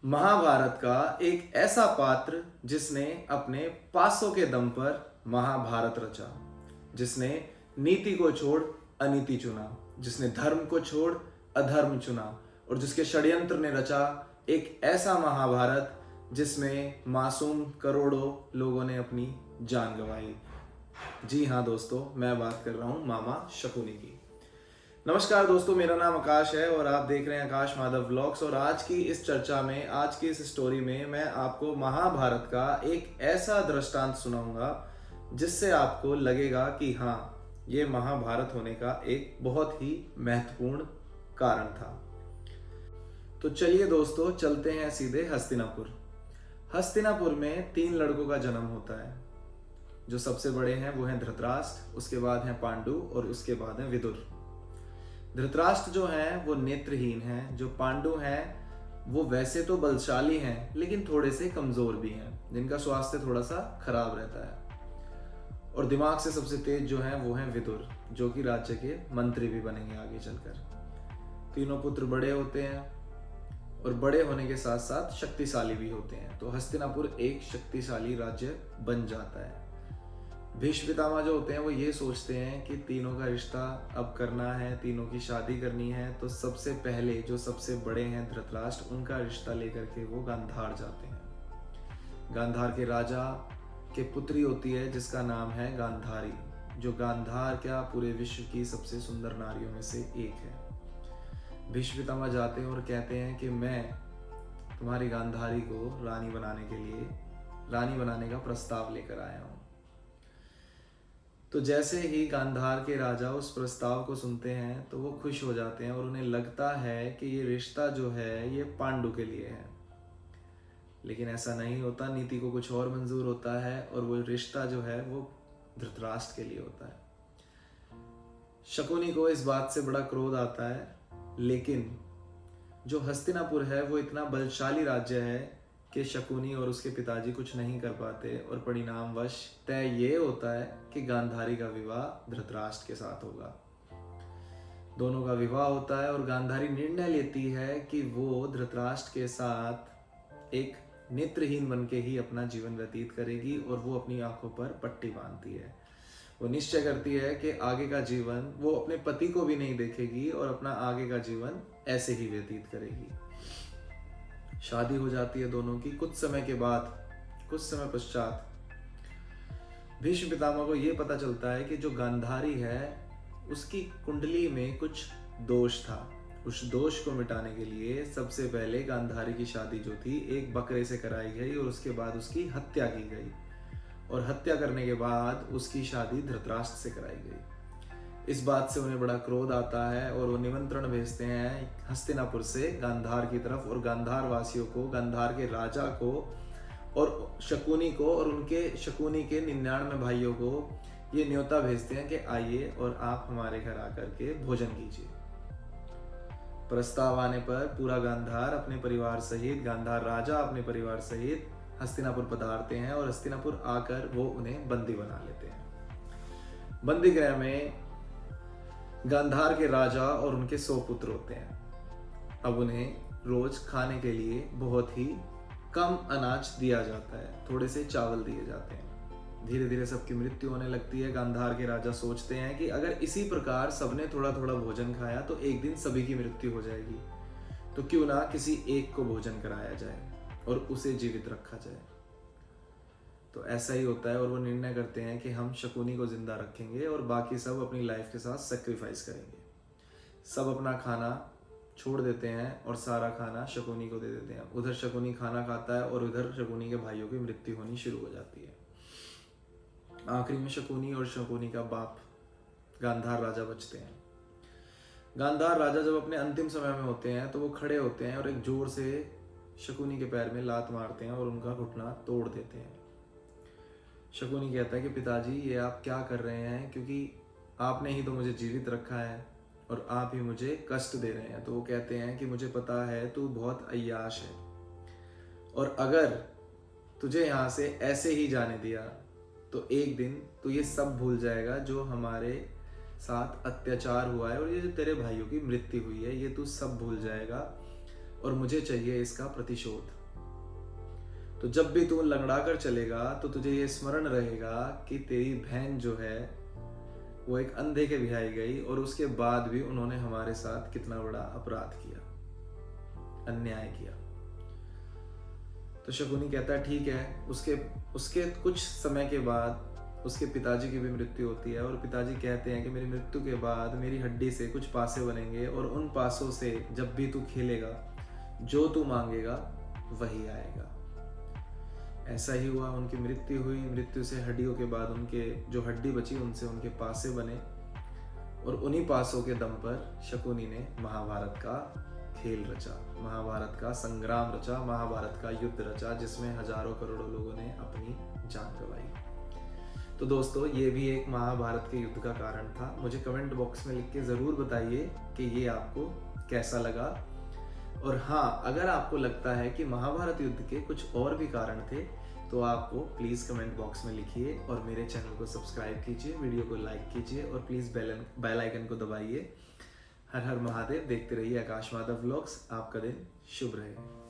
महाभारत का एक ऐसा पात्र जिसने अपने पासों के दम पर महाभारत रचा, जिसने नीति को छोड़ अनीति चुना, जिसने धर्म को छोड़ अधर्म चुना और जिसके षड्यंत्र ने रचा एक ऐसा महाभारत जिसमें मासूम करोड़ों लोगों ने अपनी जान गंवाई। जी हाँ दोस्तों, मैं बात कर रहा हूँ मामा शकुनी की। नमस्कार दोस्तों, मेरा नाम आकाश है और आप देख रहे हैं आकाश माधव व्लॉग्स। और आज की इस चर्चा में, आज की इस स्टोरी में मैं आपको महाभारत का एक ऐसा दृष्टांत सुनाऊंगा जिससे आपको लगेगा कि हाँ, ये महाभारत होने का एक बहुत ही महत्वपूर्ण कारण था। तो चलिए दोस्तों, चलते हैं सीधे हस्तिनापुर। हस्तिनापुर में 3 लड़कों का जन्म होता है। जो सबसे बड़े हैं वो हैं धृतराष्ट्र, उसके बाद हैं पांडु और उसके बाद हैं विदुर। धृतराष्ट्र जो हैं वो नेत्रहीन हैं, जो पांडु हैं वो वैसे तो बलशाली हैं लेकिन थोड़े से कमजोर भी हैं, जिनका स्वास्थ्य थोड़ा सा खराब रहता है। और दिमाग से सबसे तेज जो हैं वो हैं विदुर, जो कि राज्य के मंत्री भी बनेंगे आगे चलकर। तीनों पुत्र बड़े होते हैं और बड़े होने के साथ साथ शक्तिशाली भी होते हैं। तो हस्तिनापुर एक शक्तिशाली राज्य बन जाता है। भीष्म पितामह जो होते हैं वो ये सोचते हैं कि तीनों का रिश्ता अब करना है, तीनों की शादी करनी है। तो सबसे पहले जो सबसे बड़े हैं धृतराष्ट्र, उनका रिश्ता लेकर के वो गांधार जाते हैं। गांधार के राजा के पुत्री होती है जिसका नाम है गांधारी, जो गांधार क्या पूरे विश्व की सबसे सुंदर नारियों में से एक है। भीष्म पितामह जाते हैं और कहते हैं कि मैं तुम्हारी गांधारी को रानी बनाने का प्रस्ताव लेकर आया हूँ। तो जैसे ही गांधार के राजा उस प्रस्ताव को सुनते हैं तो वो खुश हो जाते हैं और उन्हें लगता है कि ये रिश्ता जो है ये पांडु के लिए है। लेकिन ऐसा नहीं होता, नीति को कुछ और मंजूर होता है और वो रिश्ता जो है वो धृतराष्ट्र के लिए होता है। शकुनी को इस बात से बड़ा क्रोध आता है, लेकिन जो हस्तिनापुर है वो इतना बलशाली राज्य है कि शकुनी और उसके पिताजी कुछ नहीं कर पाते और परिणामवश तय ये होता है कि गांधारी का विवाह धृतराष्ट्र के साथ होगा। दोनों का विवाह होता है और गांधारी निर्णय लेती है कि वो धृतराष्ट्र के साथ एक नेत्रहीन बन के ही अपना जीवन व्यतीत करेगी और वो अपनी आंखों पर पट्टी बांधती है। वो निश्चय करती है कि आगे का जीवन वो अपने पति को भी नहीं देखेगी और अपना आगे का जीवन ऐसे ही व्यतीत करेगी। शादी हो जाती है दोनों की। कुछ समय पश्चात भीष्म पितामह को यह पता चलता है कि जो गांधारी है उसकी कुंडली में कुछ दोष था। उस दोष को मिटाने के लिए सबसे पहले गांधारी की शादी जो थी एक बकरे से कराई गई और उसके बाद उसकी हत्या की गई, और हत्या करने के बाद उसकी शादी धृतराष्ट्र से कराई गई। इस बात से उन्हें बड़ा क्रोध आता है और वो निमंत्रण भेजते हैं हस्तिनापुर से गांधार की तरफ, और गांधार वासियों को, गांधार के राजा को और शकुनी को और उनके शकुनी के 99 भाइयों को ये न्योता भेजते हैं कि आइए और आप हमारे घर आकर के भोजन कीजिए। प्रस्ताव आने पर पूरा गांधार अपने परिवार सहित, गांधार राजा अपने परिवार सहित हस्तिनापुर पधारते हैं और हस्तिनापुर आकर वो उन्हें बंदी बना लेते हैं। बंदी गृह में गांधार के राजा और उनके 100 पुत्र होते हैं। अब उन्हें रोज खाने के लिए बहुत ही कम अनाज दिया जाता है, थोड़े से चावल दिए जाते हैं। धीरे धीरे सबकी मृत्यु होने लगती है। गांधार के राजा सोचते हैं कि अगर इसी प्रकार सबने थोड़ा थोड़ा भोजन खाया तो एक दिन सभी की मृत्यु हो जाएगी, तो क्यों ना किसी एक को भोजन कराया जाए और उसे जीवित रखा जाए। तो ऐसा ही होता है और वो निर्णय करते हैं कि हम शकुनी को जिंदा रखेंगे और बाकी सब अपनी लाइफ के साथ सेक्रीफाइस करेंगे। सब अपना खाना छोड़ देते हैं और सारा खाना शकुनी को दे देते हैं। उधर शकुनी खाना खाता है और उधर शकुनी के भाइयों की मृत्यु होनी शुरू हो जाती है। आखिरी में शकुनी और शकुनी का बाप गांधार राजा बचते हैं। गांधार राजा जब अपने अंतिम समय में होते हैं तो वो खड़े होते हैं और एक जोर से शकुनी के पैर में लात मारते हैं और उनका घुटना तोड़ देते हैं। शकुनी कहता है कि पिताजी, ये आप क्या कर रहे हैं, क्योंकि आपने ही तो मुझे जीवित रखा है और आप ही मुझे कष्ट दे रहे हैं। तो वो कहते हैं कि मुझे पता है तू बहुत अय्याश है और अगर तुझे यहाँ से ऐसे ही जाने दिया तो एक दिन तू ये सब भूल जाएगा जो हमारे साथ अत्याचार हुआ है और ये जो तेरे भाइयों की मृत्यु हुई है, ये तू सब भूल जाएगा और मुझे चाहिए इसका प्रतिशोध। तो जब भी तू लंगड़ा कर चलेगा तो तुझे ये स्मरण रहेगा कि तेरी बहन जो है वो एक अंधे के ब्याही गई और उसके बाद भी उन्होंने हमारे साथ कितना बड़ा अपराध किया, अन्याय किया। तो शकुनी कहता है ठीक है। उसके कुछ समय के बाद उसके पिताजी की भी मृत्यु होती है और पिताजी कहते हैं कि मेरी मृत्यु के बाद मेरी हड्डी से कुछ पासे बनेंगे और उन पासों से जब भी तू खेलेगा, जो तू मांगेगा वही आएगा। ऐसा ही हुआ, उनकी मृत्यु हुई। मृत्यु से हड्डियों के बाद उनके जो हड्डी बची उनसे उनके पासे बने और उन्हीं पासों के दम पर शकुनी ने महाभारत का खेल रचा, महाभारत का संग्राम रचा, महाभारत का युद्ध रचा, जिसमें हजारों करोड़ों लोगों ने अपनी जान गंवाई। तो दोस्तों, ये भी एक महाभारत के युद्ध का कारण था। मुझे कमेंट बॉक्स में लिख के ज़रूर बताइए कि ये आपको कैसा लगा। और हाँ, अगर आपको लगता है कि महाभारत युद्ध के कुछ और भी कारण थे तो आपको प्लीज़ कमेंट बॉक्स में लिखिए और मेरे चैनल को सब्सक्राइब कीजिए, वीडियो को लाइक कीजिए और प्लीज़ बेल आइकन को दबाइए। हर हर महादेव। देखते रहिए आकाश माधव व्लॉग्स। आपका दिन शुभ रहे।